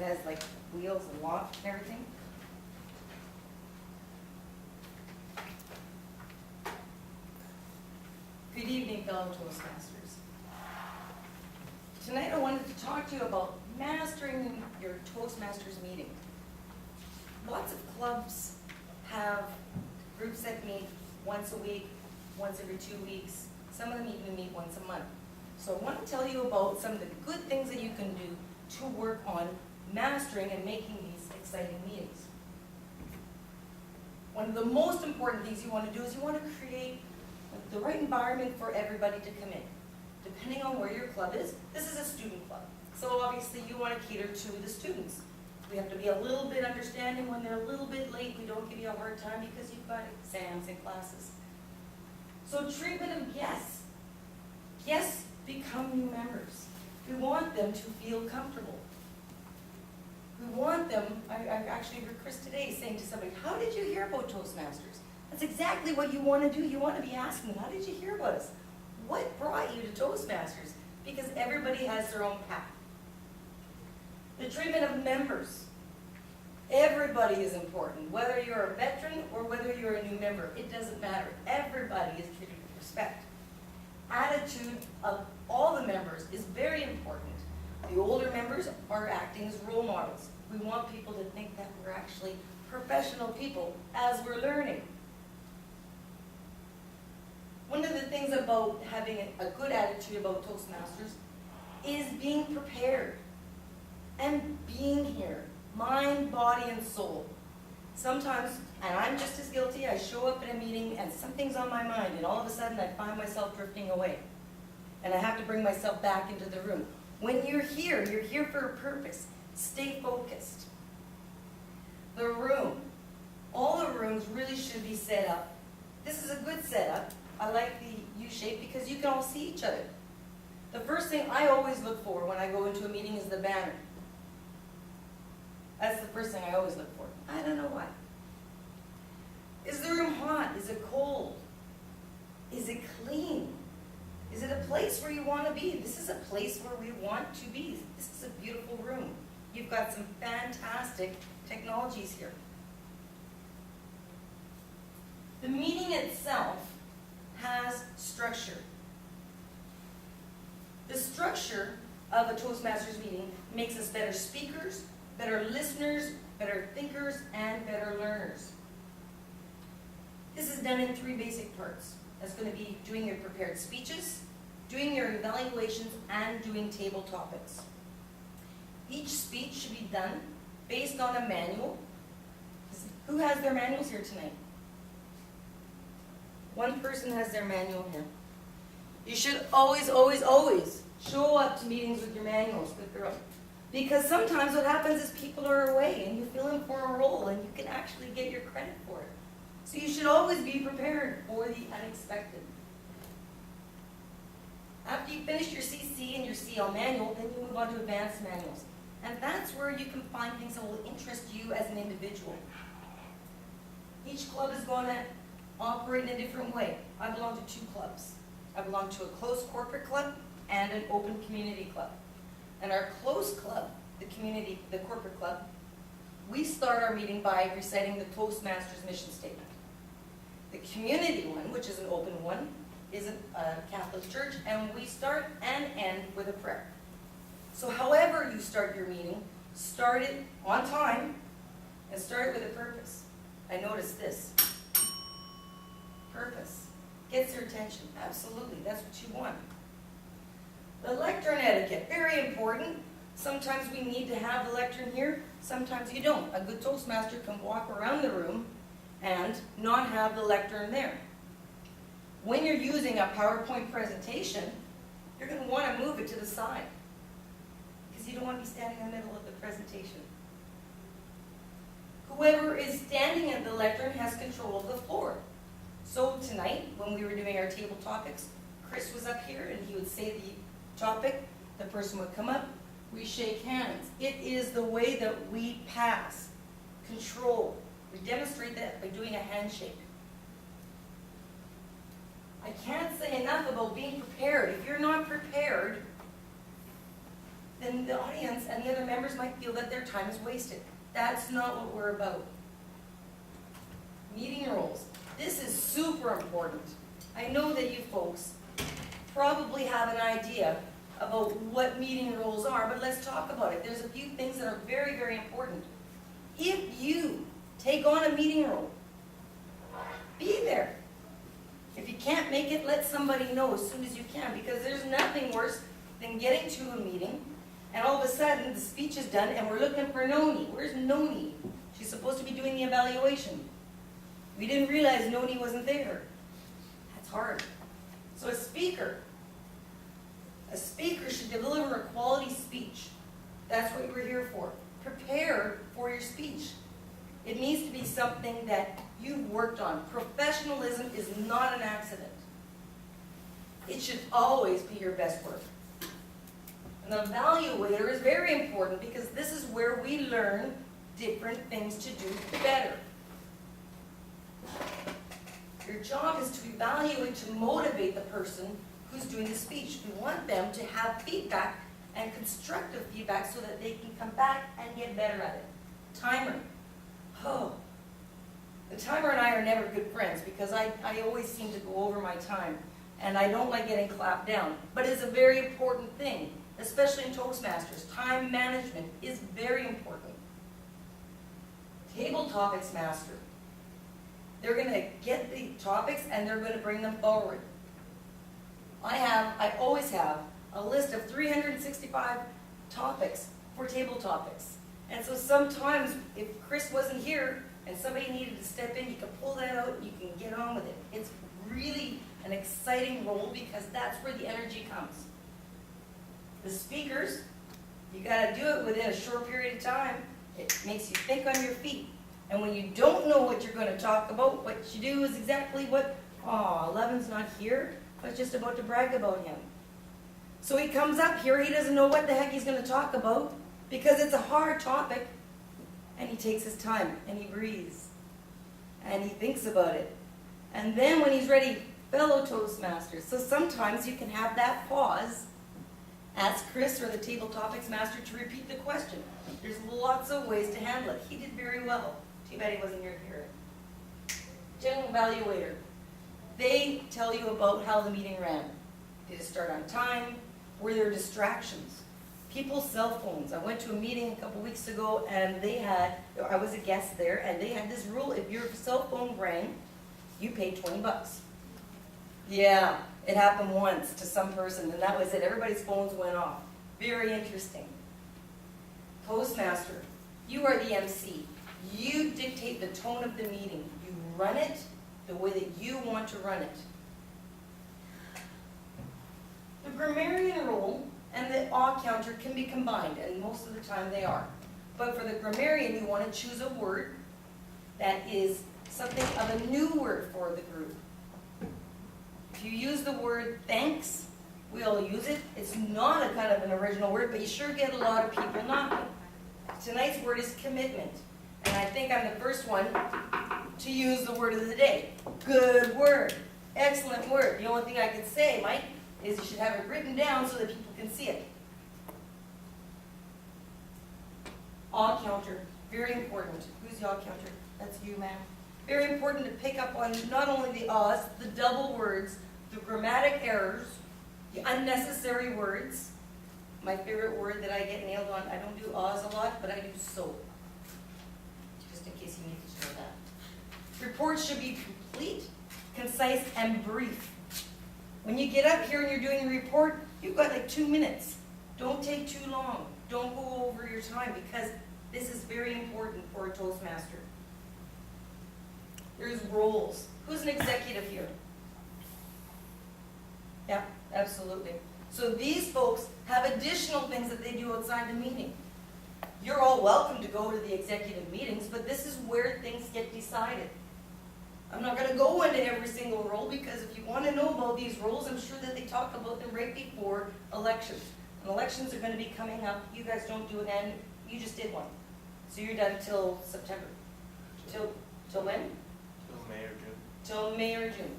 has like wheels and loft and everything. Good evening, fellow Toastmasters. Tonight I wanted to talk to you about mastering your Toastmasters meeting. Lots of clubs have groups that meet once a week, once every 2 weeks. Some of them even meet once a month. So I want to tell you about some of the good things that you can do to work on mastering and making these exciting meetings. One of the most important things you want to do is you want to create the right environment for everybody to come in. Depending on where your club is, this is a student club. So obviously you want to cater to the students. We have to be a little bit understanding when they're a little bit late. We don't give you a hard time because you've got exams and classes. So treatment of guests. Guests become new members. We want them to feel comfortable. We want them, I actually heard Chris today saying to somebody, how did you hear about Toastmasters? That's exactly what you want to do. You want to be asking, how did you hear about us? What brought you to Toastmasters? Because everybody has their own path. The treatment of members. Everybody is important. Whether you're a veteran or whether you're a new member, it doesn't matter. Everybody is treated with respect. Attitude of all the members is very important. The older members are acting as role models. We want people to think that we're actually professional people as we're learning. One of the things about having a good attitude about Toastmasters is being prepared and being here, mind, body, and soul. Sometimes, and I'm just as guilty, I show up in a meeting and something's on my mind and all of a sudden I find myself drifting away. And I have to bring myself back into the room. When you're here for a purpose. Stay focused. The room. All the rooms really should be set up. This is a good setup. I like the U-shape because you can all see each other. The first thing I always look for when I go into a meeting is the banner. That's the first thing I always look for. I don't know why. Is the room hot? Is it cold? Is it clean? Is it a place where you want to be? This is a place where we want to be. This is a beautiful room. You've got some fantastic technologies here. The meeting itself has structure. The structure of a Toastmasters meeting makes us better speakers, better listeners, better thinkers, and better learners. This is done in 3 basic parts. That's going to be doing your prepared speeches, doing your evaluations, and doing table topics. Each speech should be done based on a manual. Who has their manuals here tonight? One person has their manual here. You should always, always, always show up to meetings with your manuals, because sometimes what happens is people are away and you fill in for a role and you can actually get your credit for it. So you should always be prepared for the unexpected. After you finish your CC and your CL manual, then you move on to advanced manuals. And that's where you can find things that will interest you as an individual. Each club is going to operate in a different way. I belong to 2 clubs. I belong to a closed corporate club and an open community club. And our closed club, the corporate club, we start our meeting by reciting the Toastmasters mission statement. The community one, which is an open one, is a Catholic church, and we start and end with a prayer. So however you start your meeting, start it on time and start it with a purpose. I noticed this. Purpose. Gets your attention. Absolutely. That's what you want. The lectern etiquette. Very important. Sometimes we need to have the lectern here. Sometimes you don't. A good Toastmaster can walk around the room and not have the lectern there. When you're using a PowerPoint presentation, you're going to want to move it to the side because you don't want to be standing in the middle of the presentation. Whoever is standing at the lectern has control of the floor. So tonight, when we were doing our table topics, Chris was up here and he would say the topic, the person would come up, we shake hands. It is the way that we pass control. We demonstrate that by doing a handshake. I can't say enough about being prepared. If you're not prepared, then the audience and the other members might feel that their time is wasted. That's not what we're about. Meeting rules. This is super important. I know that you folks probably have an idea about what meeting rules are, but let's talk about it. There's a few things that are very, very important. If you take on a meeting rule, be there. If you can't make it, let somebody know as soon as you can, because there's nothing worse than getting to a meeting and all of a sudden the speech is done and we're looking for Noni. Where's Noni? She's supposed to be doing the evaluation. We didn't realize Noni wasn't there. That's hard. So a speaker should deliver a quality speech. That's what we're here for. Prepare for your speech. It needs to be something that you've worked on. Professionalism is not an accident. It should always be your best work. An evaluator is very important because this is where we learn different things to do better. Your job is to evaluate, to motivate the person who's doing the speech. We want them to have feedback and constructive feedback so that they can come back and get better at it. Timer. Oh, the timer and I are never good friends because I always seem to go over my time and I don't like getting clapped down. But it's a very important thing, especially in Toastmasters. Time management is very important. Table topics master. They're going to get the topics and they're going to bring them forward. I always have a list of 365 topics for table topics. And so sometimes if Chris wasn't here and somebody needed to step in, you can pull that out and you can get on with it. It's really an exciting role because that's where the energy comes. The speakers, you got to do it within a short period of time. It makes you think on your feet. And when you don't know what you're going to talk about, what you do is exactly what, Levin's not here, but just about to brag about him. So he comes up here, he doesn't know what the heck he's going to talk about because it's a hard topic. And he takes his time and he breathes and he thinks about it. And then when he's ready, fellow Toastmasters. So sometimes you can have that pause. Ask Chris or the table topics master to repeat the question. There's lots of ways to handle it. He did very well. Too bad he wasn't here to hear it. General evaluator. They tell you about how the meeting ran. Did it start on time? Were there distractions? People's cell phones. I went to a meeting a couple weeks ago and I was a guest there, and they had this rule: if your cell phone rang, you paid $20. Yeah, it happened once to some person and that was it. Everybody's phones went off. Very interesting. Toastmaster, you are the MC. You dictate the tone of the meeting. You run it the way that you want to run it. The grammarian rule and the awe counter can be combined, and most of the time they are. But for the grammarian, you want to choose a word that is something of a new word for the group. If you use the word thanks, we all use it. It's not a kind of an original word, but you sure get a lot of people knocking. Tonight's word is commitment. And I think I'm the first one to use the word of the day. Good word. Excellent word. The only thing I could say, Mike, is you should have it written down so that people can see it. Awe counter. Very important. Who's the awe counter? That's you, ma'am. Very important to pick up on not only the ahs, the double words, the grammatic errors, the unnecessary words. My favorite word that I get nailed on, I don't do ahs a lot, but I do so. Just in case you needed to know that. Reports should be complete, concise, and brief. When you get up here and you're doing a report, you've got like 2 minutes. Don't take too long. Don't go over your time because this is very important for a Toastmaster. There's roles. Who's an executive here? Yeah, absolutely. So these folks have additional things that they do outside the meeting. You're all welcome to go to the executive meetings, but this is where things get decided. I'm not going to go into every single role because if you want to know about these roles, I'm sure that they talk about them right before elections. And elections are going to be coming up. You guys don't do it, and you just did one. So you're done till September. Till when? Till May or June. Till May or June.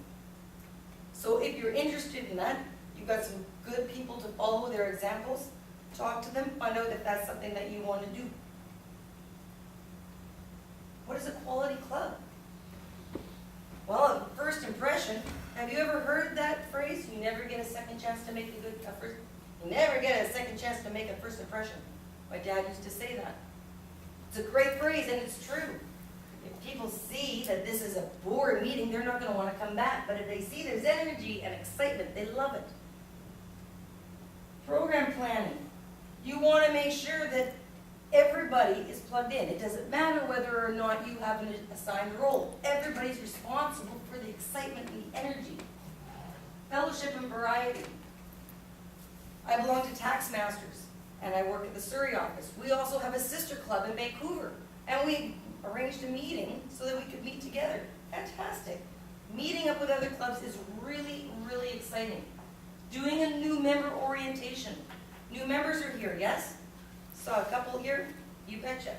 So if you're interested in that, you've got some good people to follow their examples. talk to them, find out if that's something that you want to do. What is a quality club? Well, first impression, have you ever heard that phrase? You never get a second chance to make you never get a second chance to make a first impression. My dad used to say that. It's a great phrase, and it's true. If people see that this is a boring meeting, they're not going to want to come back. But if they see there's energy and excitement, they love it. Program planning. You want to make sure that everybody is plugged in. It doesn't matter whether or not you have an assigned role. Everybody's responsible for the excitement and the energy. Fellowship and variety. I belong to Toastmasters, and I work at the Surrey office. We also have a sister club in Vancouver, and we arranged a meeting so that we could meet together. Fantastic. Meeting up with other clubs is really, really exciting. Doing a new member orientation. New members are here, yes? Saw a couple here, you betcha.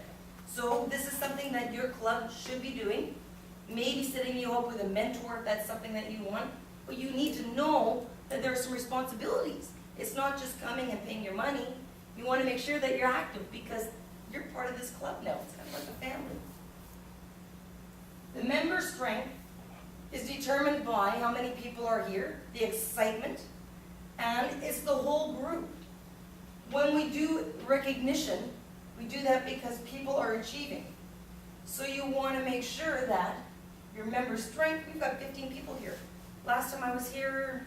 So this is something that your club should be doing. Maybe setting you up with a mentor if that's something that you want. But you need to know that there are some responsibilities. It's not just coming and paying your money. You want to make sure that you're active because you're part of this club now. It's kind of like a family. The member strength is determined by how many people are here, the excitement, and it's the whole group. When we do recognition, we do that because people are achieving. So you want to make sure that your member strength, we've got 15 people here. Last time I was here,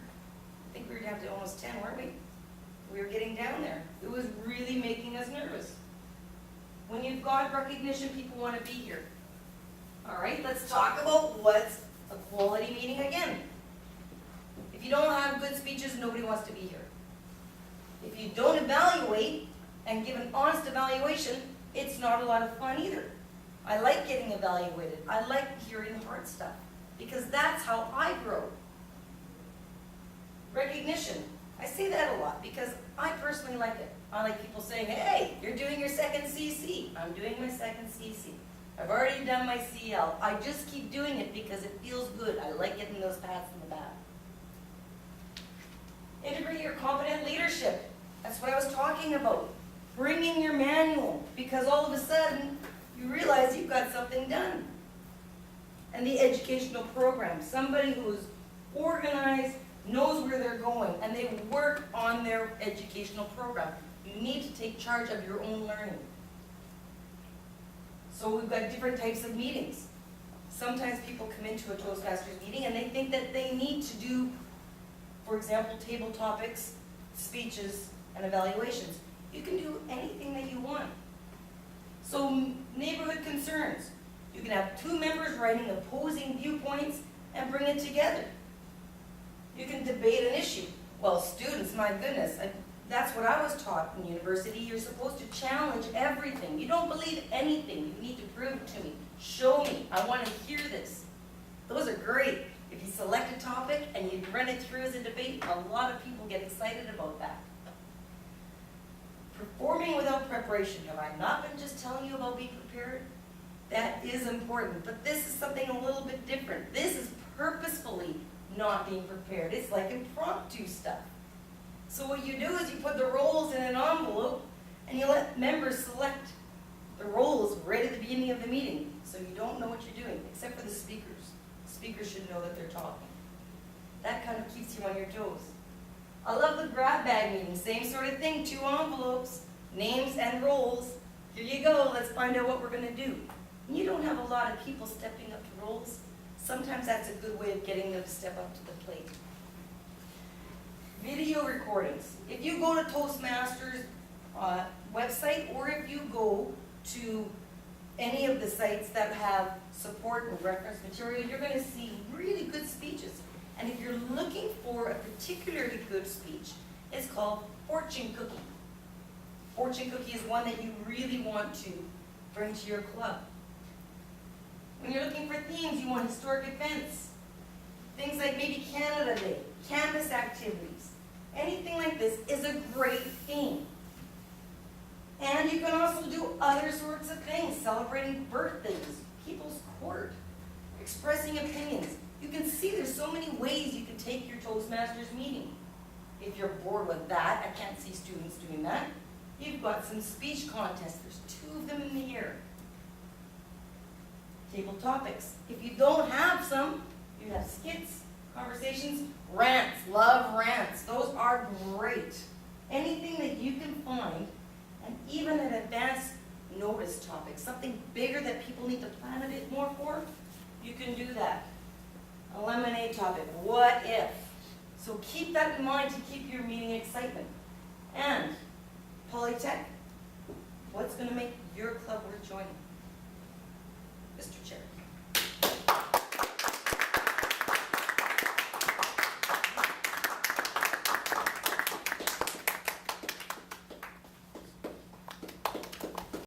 I think we were down to almost 10, weren't we? We were getting down there. It was really making us nervous. When you've got recognition, people want to be here. All right, let's talk about what's a quality meeting again. If you don't have good speeches, nobody wants to be here. If you don't evaluate and give an honest evaluation, it's not a lot of fun either. I like getting evaluated. I like hearing the hard stuff because that's how I grow. Recognition. I say that a lot because I personally like it. I like people saying, hey, you're doing your second CC. I'm doing my second CC. I've already done my CL. I just keep doing it because it feels good. I like getting those pats in the back. Integrate your competent leadership. That's what I was talking about. Bringing your manual because all of a sudden you realize you've got something done. And the educational program. Somebody who's organized, knows where they're going, and they work on their educational program. You need to take charge of your own learning. So we've got different types of meetings. Sometimes people come into a Toastmasters meeting and they think that they need to do, for example, table topics, speeches, and evaluations. You can do anything that you want. So neighborhood concerns. You can have two members writing opposing viewpoints and bring it together. You can debate an issue. Well, students, my goodness, that's what I was taught in university. You're supposed to challenge everything. You don't believe anything. You need to prove it to me. Show me. I want to hear this. Those are great. If you select a topic and you run it through as a debate, a lot of people get excited about that. Performing without preparation. Have I not been just telling you about being prepared? That is important, but this is something a little bit different. This is purposefully not being prepared. It's like impromptu stuff. So what you do is you put the roles in an envelope and you let members select the roles right at the beginning of the meeting. So you don't know what you're doing, except for the speakers. Speakers should know that they're talking. That kind of keeps you on your toes. I love the grab bag meeting. Same sort of thing, 2 envelopes, names and roles. Here you go, let's find out what we're going to do. And you don't have a lot of people stepping up to roles. Sometimes that's a good way of getting them to step up to the plate. Video recordings. If you go to Toastmasters website or if you go to any of the sites that have support and reference material, you're going to see really good speeches. And if you're looking for a particularly good speech, it's called Fortune Cookie. Fortune Cookie is one that you really want to bring to your club. When you're looking for themes, you want historic events. Things like maybe Canada Day, canvas activities. Anything like this is a great theme. And you can also do other sorts of things, celebrating birthdays, people's court, expressing opinions. You can see there's so many ways you can take your Toastmasters meeting. If you're bored with that, I can't see students doing that. You've got some speech contests. There's 2 of them in the year. Table topics. If you don't have some, you have skits, conversations, rants. Love rants. Those are great. Anything that you can find, and even an advanced notice topic, something bigger that people need to plan a bit more for, you can do that. A lemonade topic, what if? So keep that in mind to keep your meeting excitement. And Polytech, what's going to make your club worth joining? Mr. Chair.